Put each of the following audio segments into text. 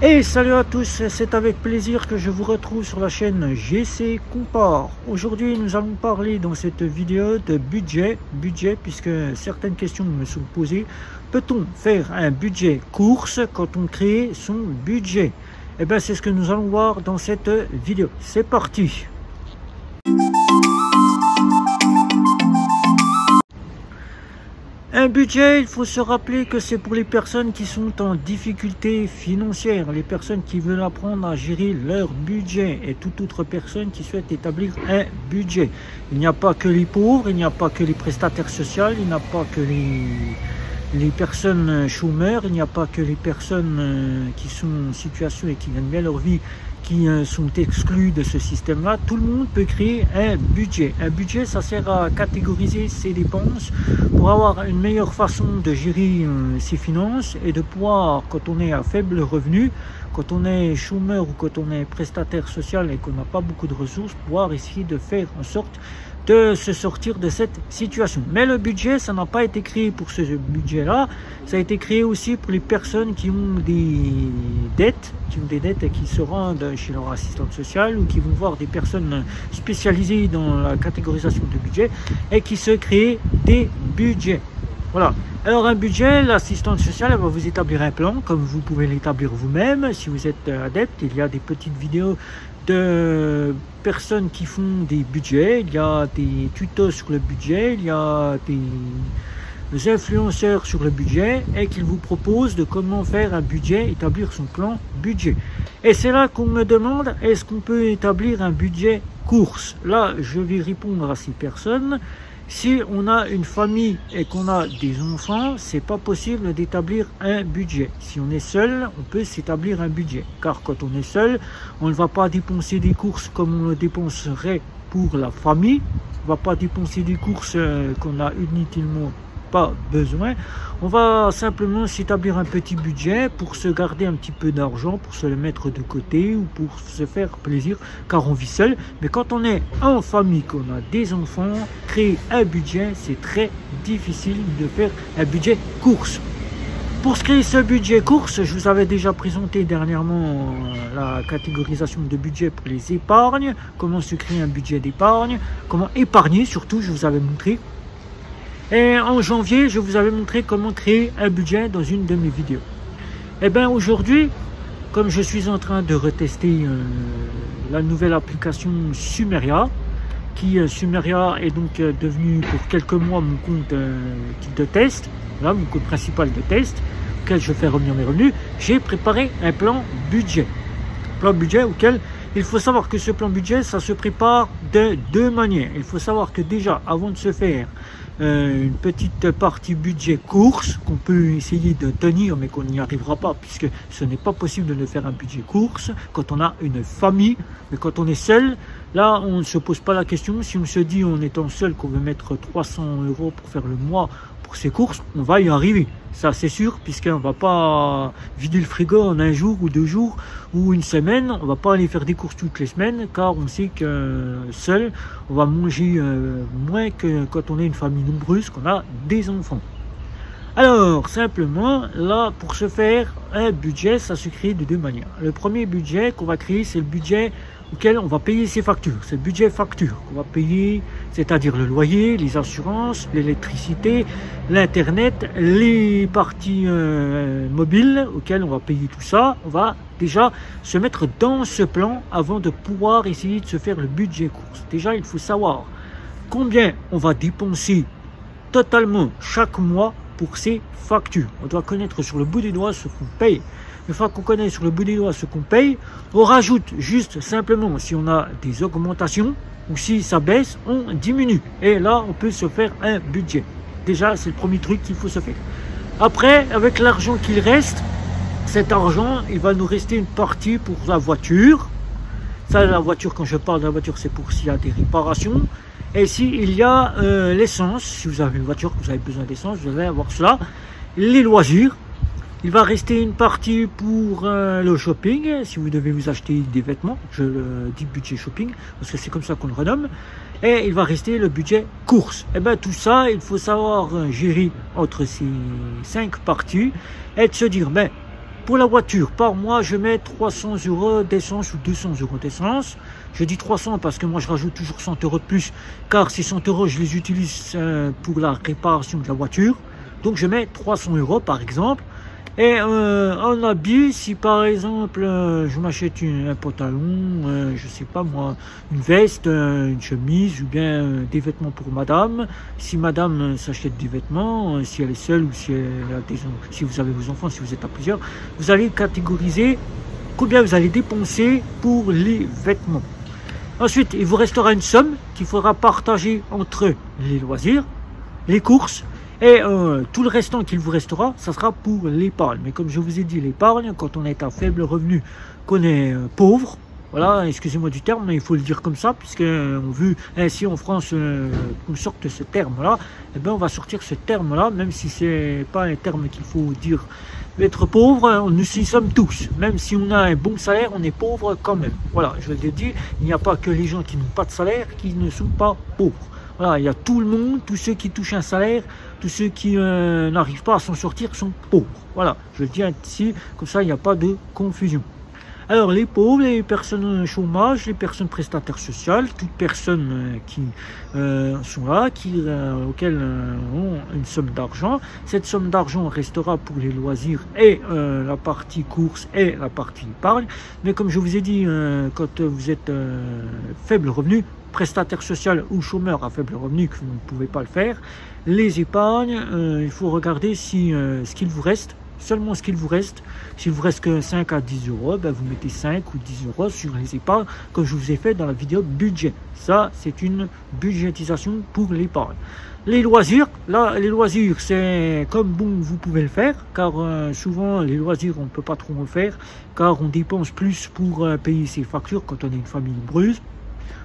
Et salut à tous, c'est avec plaisir que je vous retrouve sur la chaîne GC Compare. Aujourd'hui nous allons parler dans cette vidéo de budget, puisque certaines questions me sont posées. Peut-on faire un budget course quand on crée son budget? Et bien c'est ce que nous allons voir dans cette vidéo. C'est parti! Un budget, il faut se rappeler que c'est pour les personnes qui sont en difficulté financière, les personnes qui veulent apprendre à gérer leur budget et toute autre personne qui souhaite établir un budget. Il n'y a pas que les pauvres, il n'y a pas que les prestataires sociaux, il n'y a pas que les personnes chômeurs, il n'y a pas que les personnes qui sont en situation et qui gagnent bien leur vie qui sont exclus de ce système-là. Tout le monde peut créer un budget. Un budget, ça sert à catégoriser ses dépenses pour avoir une meilleure façon de gérer ses finances et de pouvoir, quand on est à faible revenu, quand on est chômeur ou quand on est prestataire social et qu'on n'a pas beaucoup de ressources, pouvoir essayer de faire en sorte de se sortir de cette situation. Mais le budget, ça n'a pas été créé pour ce budget-là. Ça a été créé aussi pour les personnes qui ont des dettes, et qui se rendent chez leur assistante sociale ou qui vont voir des personnes spécialisées dans la catégorisation de budget et qui se créent des budgets. Voilà. Alors un budget, l'assistante sociale elle va vous établir un plan, comme vous pouvez l'établir vous-même. Si vous êtes adepte, il y a des petites vidéos de personnes qui font des budgets, il y a des tutos sur le budget, il y a des influenceurs sur le budget et qu'ils vous proposent de comment faire un budget, établir son plan budget. Et c'est là qu'on me demande, est-ce qu'on peut établir un budget course? Là, je vais répondre à ces personnes. Si on a une famille et qu'on a des enfants, c'est pas possible d'établir un budget. Si on est seul, on peut s'établir un budget. Car quand on est seul, on ne va pas dépenser des courses comme on le dépenserait pour la famille. On ne va pas dépenser des courses qu'on n'a inutilement pas besoin. On va simplement s'établir un petit budget pour se garder un petit peu d'argent, pour se le mettre de côté ou pour se faire plaisir, car on vit seul. Mais quand on est en famille, qu'on a des enfants, créer un budget, c'est très difficile de faire un budget course. Pour se créer ce budget course, je vous avais déjà présenté dernièrement la catégorisation de budget pour les épargnes, comment se créer un budget d'épargne, comment épargner surtout, je vous avais montré. Et en janvier, je vous avais montré comment créer un budget dans une de mes vidéos. Et bien aujourd'hui, comme je suis en train de retester la nouvelle application Sumeria, Sumeria est donc devenu pour quelques mois mon compte de test, là, mon compte principal de test, auquel je fais revenir mes revenus, j'ai préparé un plan budget. Plan budget auquel il faut savoir que ce plan budget, ça se prépare de deux manières. Il faut savoir que déjà, avant de se faire une petite partie budget course qu'on peut essayer de tenir mais qu'on n'y arrivera pas puisque ce n'est pas possible de ne faire un budget course quand on a une famille. Mais quand on est seul, là on ne se pose pas la question. Si on se dit en étant seul qu'on veut mettre 300 € pour faire le mois pour ses courses, on va y arriver, ça c'est sûr, puisqu'on va pas vider le frigo en un jour ou 2 jours ou une semaine. On va pas aller faire des courses toutes les semaines, car on sait que seul on va manger moins que quand on est une famille nombreuse, qu'on a des enfants. Alors simplement là, pour se faire un budget, ça se crée de deux manières. Le premier budget qu'on va créer, c'est le budget auquel on va payer ses factures. C'est le budget facture qu'on va payer, c'est-à-dire le loyer, les assurances, l'électricité, l'internet, les parties mobiles auxquelles on va payer tout ça. On va déjà se mettre dans ce plan avant de pouvoir essayer de se faire le budget course. Déjà, il faut savoir combien on va dépenser totalement chaque mois pour ces factures. On doit connaître sur le bout des doigts ce qu'on paye. Une fois qu'on connaît sur le bout des doigts ce qu'on paye, on rajoute juste simplement si on a des augmentations ou si ça baisse, on diminue. Et là, on peut se faire un budget. Déjà, c'est le premier truc qu'il faut se faire. Après, avec l'argent qu'il reste, cet argent, il va nous rester une partie pour la voiture. Ça, la voiture, quand je parle de la voiture, c'est pour s'il y a des réparations. Et s'il y a l'essence, si vous avez une voiture, que vous avez besoin d'essence, vous allez avoir cela. Les loisirs. Il va rester une partie pour le shopping, si vous devez vous acheter des vêtements, je le dis budget shopping, parce que c'est comme ça qu'on le renomme. Et il va rester le budget course. Et bien tout ça, il faut savoir gérer entre ces 5 parties et de se dire, ben, pour la voiture, par mois, je mets 300 € d'essence ou 200 € d'essence. Je dis 300 parce que moi, je rajoute toujours 100 € de plus, car ces 100 €, je les utilise pour la réparation de la voiture. Donc, je mets 300 € par exemple. Et en habit, si par exemple je m'achète un pantalon, je sais pas moi, une veste, une chemise ou bien des vêtements pour madame. Si madame s'achète des vêtements, si elle est seule ou si si vous avez vos enfants, si vous êtes à plusieurs, vous allez catégoriser combien vous allez dépenser pour les vêtements. Ensuite, il vous restera une somme qu'il faudra partager entre les loisirs, les courses, et tout le restant qu'il vous restera, ça sera pour l'épargne. Mais comme je vous ai dit, l'épargne, quand on est à faible revenu, qu'on est pauvre, voilà, excusez-moi du terme, mais il faut le dire comme ça, puisque on veut ainsi en France qu'on sorte ce terme-là, eh bien on va sortir ce terme-là, même si c'est pas un terme qu'il faut dire. Être pauvre, nous y sommes tous. Même si on a un bon salaire, on est pauvre quand même. Voilà, je l'ai dit, il n'y a pas que les gens qui n'ont pas de salaire qui ne sont pas pauvres. Voilà, il y a tout le monde, tous ceux qui touchent un salaire, tous ceux qui n'arrivent pas à s'en sortir sont pauvres. Voilà, je le dis ici, comme ça il n'y a pas de confusion. Alors les pauvres, les personnes au chômage, les personnes prestataires sociales, toutes personnes qui sont là, auxquelles ont une somme d'argent. Cette somme d'argent restera pour les loisirs et la partie course et la partie épargne. Mais comme je vous ai dit, quand vous êtes faible revenu, prestataire social ou chômeur à faible revenu, que vous ne pouvez pas le faire, les épargnes, il faut regarder si ce qu'il vous reste, seulement ce qu'il vous reste. S'il vous reste que 5 à 10 €, ben vous mettez 5 ou 10 € sur les épargnes, comme je vous ai fait dans la vidéo budget. Ça, c'est une budgétisation pour l'épargne. Les loisirs, là, les loisirs, c'est comme bon vous pouvez le faire, car souvent, les loisirs, on ne peut pas trop en faire, car on dépense plus pour payer ses factures quand on est une famille nombreuse,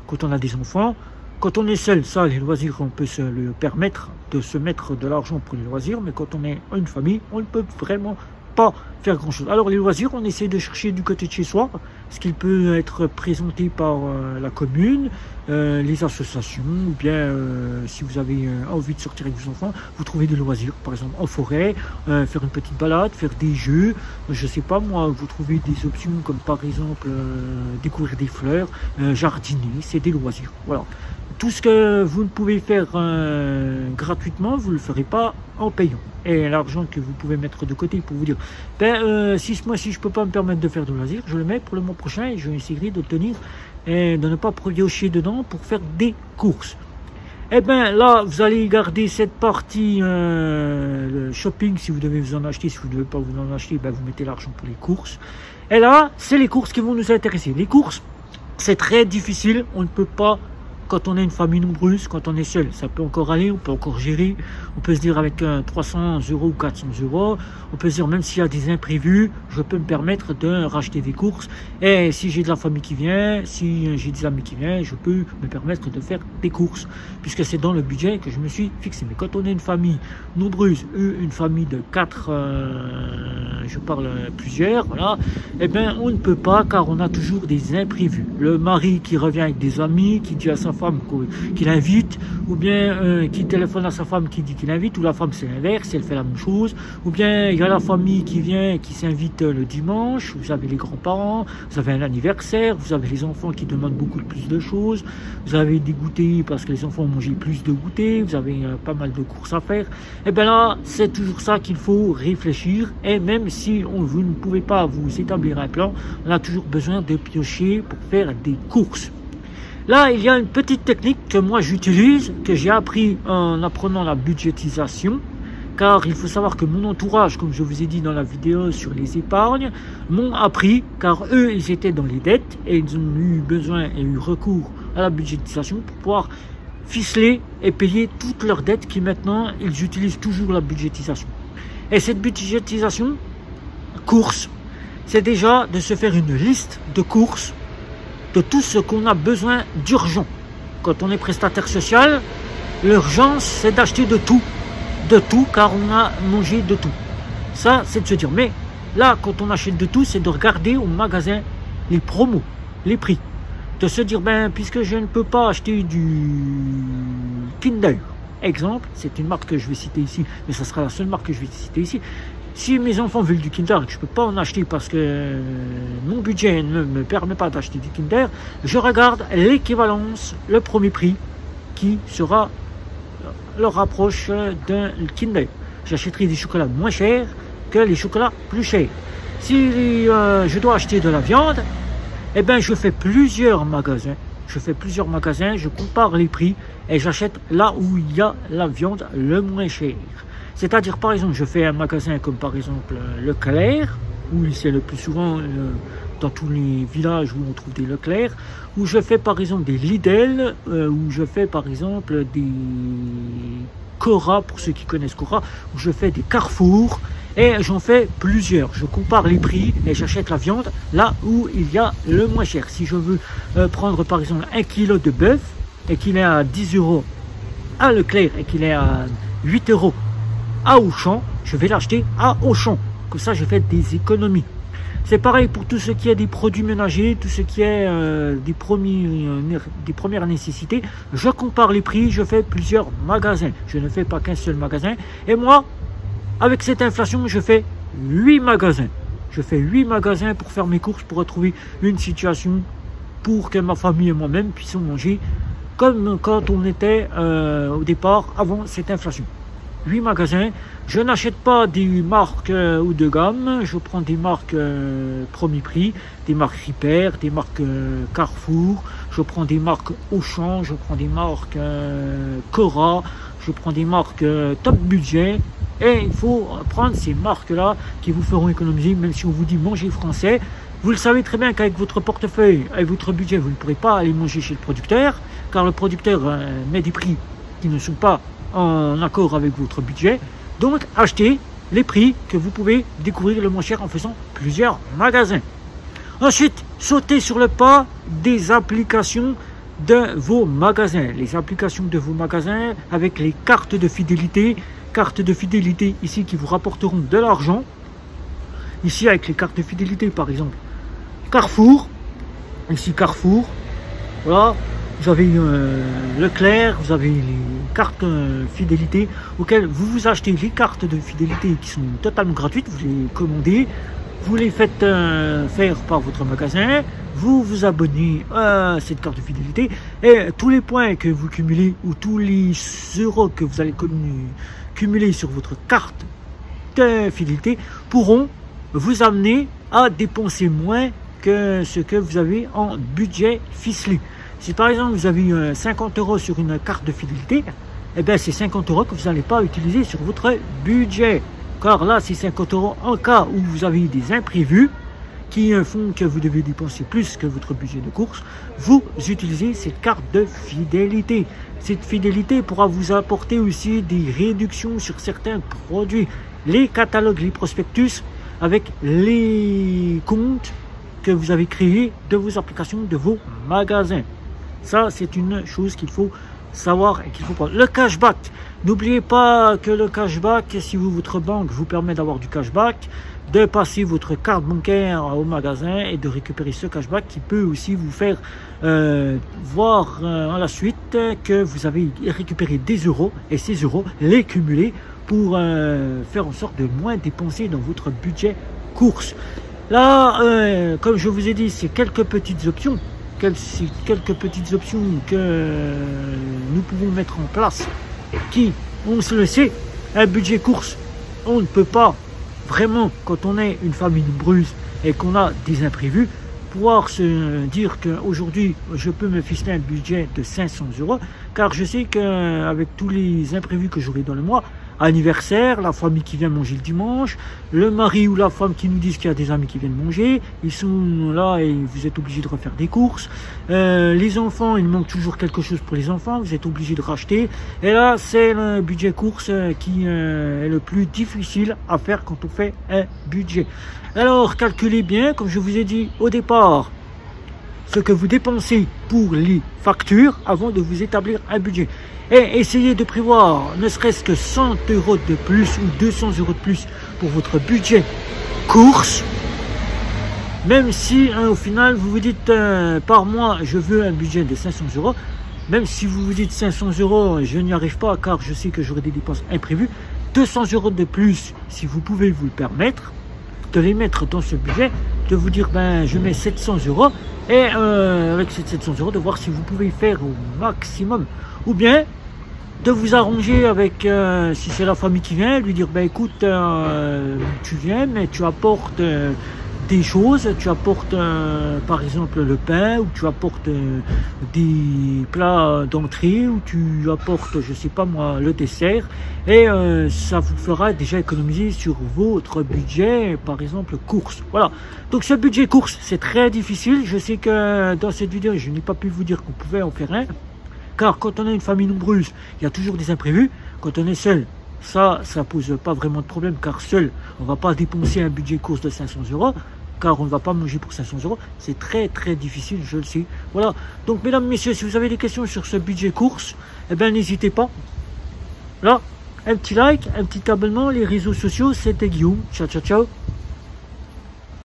quand on a des enfants. Quand on est seul, ça, les loisirs, on peut se le permettre de se mettre de l'argent pour les loisirs, mais quand on est une famille, on ne peut vraiment pas faire grand chose. Alors les loisirs, on essaie de chercher du côté de chez soi, ce qui peut être présenté par la commune, les associations, ou bien si vous avez envie de sortir avec vos enfants, vous trouvez des loisirs, par exemple en forêt, faire une petite balade, faire des jeux, je sais pas moi, vous trouvez des options comme par exemple découvrir des fleurs, jardiner, c'est des loisirs, voilà. Tout ce que vous ne pouvez faire gratuitement, vous ne le ferez pas en payant. Et l'argent que vous pouvez mettre de côté pour vous dire, si ce mois-ci je ne peux pas me permettre de faire de loisirs, je le mets pour le mois prochain et je vais essayer d'obtenir et de ne pas piocher dedans pour faire des courses. Et bien là, vous allez garder cette partie shopping si vous devez vous en acheter. Si vous ne devez pas vous en acheter, ben vous mettez l'argent pour les courses. Et là, c'est les courses qui vont nous intéresser. Les courses, c'est très difficile, on ne peut pas. Quand on est une famille nombreuse, quand on est seul, ça peut encore aller, on peut encore gérer. On peut se dire avec 300 € ou 400 €, on peut se dire même s'il y a des imprévus, je peux me permettre de racheter des courses. Et si j'ai de la famille qui vient, si j'ai des amis qui viennent, je peux me permettre de faire des courses, puisque c'est dans le budget que je me suis fixé. Mais quand on est une famille nombreuse, une famille de 4, je parle plusieurs, voilà, eh bien on ne peut pas, car on a toujours des imprévus. Le mari qui revient avec des amis, qui dit à sa femme qu'il invite, ou bien qui téléphone à sa femme qui dit qu'il invite, ou la femme c'est l'inverse, elle fait la même chose, ou bien il y a la famille qui vient et qui s'invite le dimanche, vous avez les grands-parents, vous avez un anniversaire, vous avez les enfants qui demandent beaucoup plus de choses, vous avez des goûters parce que les enfants ont mangé plus de goûters, vous avez pas mal de courses à faire, et bien là c'est toujours ça qu'il faut réfléchir. Et même si vous ne pouvez pas vous établir un plan, on a toujours besoin de piocher pour faire des courses. Là, il y a une petite technique que moi j'utilise, que j'ai appris en apprenant la budgétisation, car il faut savoir que mon entourage, comme je vous ai dit dans la vidéo sur les épargnes, m'ont appris, car eux, ils étaient dans les dettes et ils ont eu besoin et eu recours à la budgétisation pour pouvoir ficeler et payer toutes leurs dettes qui maintenant, ils utilisent toujours la budgétisation. Et cette budgétisation, course, c'est déjà de se faire une liste de courses de tout ce qu'on a besoin d'urgent. Quand on est prestataire social, l'urgence, c'est d'acheter de tout, car on a mangé de tout. Ça, c'est de se dire, mais là, quand on achète de tout, c'est de regarder au magasin les promos, les prix. De se dire, puisque je ne peux pas acheter du Kinder, exemple, c'est une marque que je vais citer ici, mais ça sera la seule marque que je vais citer ici. Si mes enfants veulent du Kinder et que je ne peux pas en acheter parce que mon budget ne me permet pas d'acheter du Kinder, je regarde l'équivalence, le premier prix qui sera leur rapproche d'un Kinder. J'achèterai des chocolats moins chers que les chocolats plus chers. Si je dois acheter de la viande, eh ben je fais plusieurs magasins. Je compare les prix et j'achète là où il y a la viande le moins chère. C'est-à-dire, par exemple, je fais un magasin comme par exemple Leclerc, où c'est le plus souvent dans tous les villages où on trouve des Leclerc, où je fais par exemple des Lidl, où je fais par exemple des Cora, pour ceux qui connaissent Cora, où je fais des Carrefour, et j'en fais plusieurs. Je compare les prix et j'achète la viande là où il y a le moins cher. Si je veux prendre par exemple 1 kg de bœuf et qu'il est à 10 € à Leclerc et qu'il est à 8 € à Auchan, je vais l'acheter à Auchan. Comme ça, je fais des économies. C'est pareil pour tout ce qui est des produits ménagers, tout ce qui est des premières nécessités. Je compare les prix, je fais plusieurs magasins. Je ne fais pas qu'un seul magasin. Et moi, avec cette inflation, je fais 8 magasins. Je fais 8 magasins pour faire mes courses, pour retrouver une situation pour que ma famille et moi-même puissions manger comme quand on était au départ avant cette inflation. 8 magasins. Je n'achète pas des marques ou de gamme. Je prends des marques premier prix, des marques Ripper, des marques Carrefour. Je prends des marques Auchan, je prends des marques Cora, je prends des marques top budget. Et il faut prendre ces marques-là qui vous feront économiser, même si on vous dit manger français. Vous le savez très bien qu'avec votre portefeuille et votre budget, vous ne pourrez pas aller manger chez le producteur, car le producteur met des prix qui ne sont pas en accord avec votre budget. Donc achetez les prix que vous pouvez découvrir le moins cher en faisant plusieurs magasins. Ensuite, sautez sur le pas des applications de vos magasins. Les applications de vos magasins avec les cartes de fidélité. Cartes de fidélité ici qui vous rapporteront de l'argent. Ici avec les cartes de fidélité par exemple Carrefour. Ici Carrefour. Voilà. Vous avez Leclerc, vous avez les cartes fidélité auxquelles vous achetez les cartes de fidélité qui sont totalement gratuites. Vous les commandez, vous les faites faire par votre magasin, vous vous abonnez à cette carte de fidélité et tous les points que vous cumulez ou tous les euros que vous allez cumuler sur votre carte de fidélité pourront vous amener à dépenser moins que ce que vous avez en budget ficelé. Si par exemple vous avez 50 € sur une carte de fidélité, eh bien c'est 50 € que vous n'allez pas utiliser sur votre budget. Car là c'est 50 € en cas où vous avez des imprévus qui font que vous devez dépenser plus que votre budget de course. Vous utilisez cette carte de fidélité. Cette fidélité pourra vous apporter aussi des réductions sur certains produits. Les catalogues, les prospectus avec les comptes que vous avez créés de vos applications, de vos magasins. Ça, c'est une chose qu'il faut savoir et qu'il faut prendre. Le cashback. N'oubliez pas que le cashback, si votre banque vous permet d'avoir du cashback, de passer votre carte bancaire au magasin et de récupérer ce cashback qui peut aussi vous faire voir à la suite que vous avez récupéré des euros et ces euros, les cumuler pour faire en sorte de moins dépenser dans votre budget course. Là, comme je vous ai dit, c'est quelques petites options. Quelques petites options que nous pouvons mettre en place qui, on se le sait, un budget course, on ne peut pas vraiment, quand on est une famille nombreuse et qu'on a des imprévus, pouvoir se dire qu'aujourd'hui je peux me ficeler un budget de 500 €, car je sais qu'avec tous les imprévus que j'aurai dans le mois, anniversaire, la famille qui vient manger le dimanche, le mari ou la femme qui nous disent qu'il y a des amis qui viennent manger, ils sont là et vous êtes obligé de refaire des courses, les enfants, il manque toujours quelque chose pour les enfants, vous êtes obligé de racheter, et là c'est le budget course qui est le plus difficile à faire quand on fait un budget. Alors calculez bien, comme je vous ai dit au départ, ce que vous dépensez pour les factures avant de vous établir un budget. Et essayez de prévoir ne serait-ce que 100 € de plus ou 200 € de plus pour votre budget course. Même si au final vous vous dites par mois je veux un budget de 500 €, même si vous vous dites 500 € je n'y arrive pas car je sais que j'aurai des dépenses imprévues, 200 € de plus, si vous pouvez vous le permettre, de les mettre dans ce budget, de vous dire, ben, je mets 700 € et avec ces 700 € de voir si vous pouvez faire au maximum. Ou bien, de vous arranger avec, si c'est la famille qui vient, lui dire, ben écoute, tu viens, mais tu apportes des choses, tu apportes par exemple le pain, ou tu apportes des plats d'entrée, ou tu apportes, je sais pas moi, le dessert, et ça vous fera déjà économiser sur votre budget, par exemple courses. Voilà, donc ce budget courses, c'est très difficile. Je sais que dans cette vidéo, je n'ai pas pu vous dire qu'on pouvait en faire un, car quand on a une famille nombreuse, il y a toujours des imprévus. Quand on est seul, ça pose pas vraiment de problème, car seul, on va pas dépenser un budget course de 500 €, car on ne va pas manger pour 500 €. C'est très très difficile, je le sais. Voilà, donc mesdames, messieurs, si vous avez des questions sur ce budget course, eh bien n'hésitez pas. Là, un petit like, un petit abonnement, les réseaux sociaux, c'était Guillaume. Ciao, ciao, ciao.